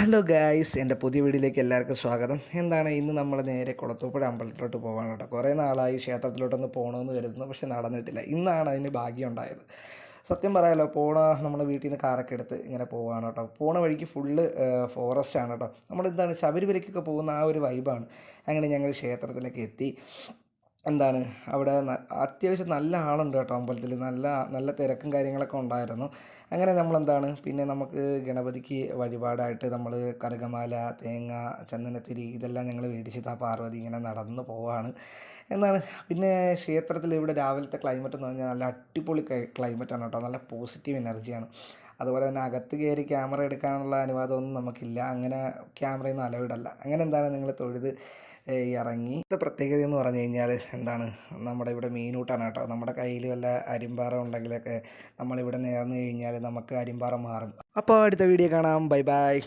Hello guys, എൻ്റെ പുതിയ വീഡിയോയിലേക്ക് എല്ലാവർക്കും സ്വാഗതം. എന്താണ് ഇന്ന് നമ്മൾ നേരെ കുളത്തൂപ്പുഴ അമ്പലത്തിലോട്ട് പോകാൻ കേട്ടോ. കുറേ നാളായി ക്ഷേത്രത്തിലോട്ടൊന്ന് പോകണമെന്ന് കരുതുന്നു, പക്ഷേ നടന്നിട്ടില്ല. ഇന്നാണ് അതിന് ഭാഗ്യം ഉണ്ടായത്. സത്യം പറയാലോ, നമ്മുടെ വീട്ടിൽ നിന്ന് കാറൊക്കെ എടുത്ത് ഇങ്ങനെ പോവുകയാണ് കേട്ടോ. പോണ വഴിക്ക് ഫുള്ള് ഫോറസ്റ്റ് ആണ് കേട്ടോ. നമ്മളെന്താണ് ശബരിമലയ്ക്കൊക്കെ പോകുന്ന ആ ഒരു വൈബാണ്. അങ്ങനെ ഞങ്ങൾ ക്ഷേത്രത്തിലേക്ക് എത്തി. എന്താണ് അവിടെ അത്യാവശ്യം നല്ല ആളുണ്ട് കേട്ടോ. അമ്പലത്തിൽ നല്ല നല്ല തിരക്കും കാര്യങ്ങളൊക്കെ ഉണ്ടായിരുന്നു. അങ്ങനെ നമ്മളെന്താണ് പിന്നെ നമുക്ക് ഗണപതിക്ക് വഴിപാടായിട്ട് നമ്മൾ കറുകമാല, തേങ്ങ, ചന്ദനത്തിരി ഇതെല്ലാം ഞങ്ങൾ മേടിച്ചിട്ട് ആ പാർവതി ഇങ്ങനെ നടന്ന് പോവാണ്. എന്താണ് പിന്നെ ക്ഷേത്രത്തിൽ ഇവിടെ രാവിലത്തെ ക്ലൈമറ്റ് എന്ന് പറഞ്ഞാൽ നല്ല അടിപൊളി ക്ലൈമറ്റാണ് കേട്ടോ. നല്ല പോസിറ്റീവ് എനർജിയാണ്. അതുപോലെ തന്നെ അകത്ത് കയറി ക്യാമറ എടുക്കാനുള്ള അനുവാദമൊന്നും നമുക്കില്ല. അങ്ങനെ ക്യാമറയൊന്നും അലൗഡല്ല. അങ്ങനെ എന്താണ് നിങ്ങൾ തൊഴുത് ഇറങ്ങി. ഇത് പ്രത്യേകത എന്ന് പറഞ്ഞു കഴിഞ്ഞാൽ എന്താണ്, നമ്മുടെ ഇവിടെ മീനൂട്ടാണ് കേട്ടോ. നമ്മുടെ കയ്യിൽ വല്ല അരിമ്പാറ ഉണ്ടെങ്കിലൊക്കെ നമ്മളിവിടെ നേർന്നു കഴിഞ്ഞാൽ നമുക്ക് അരിമ്പാറ മാറും. അപ്പോൾ അടുത്ത വീഡിയോ കാണാം. Bye bye.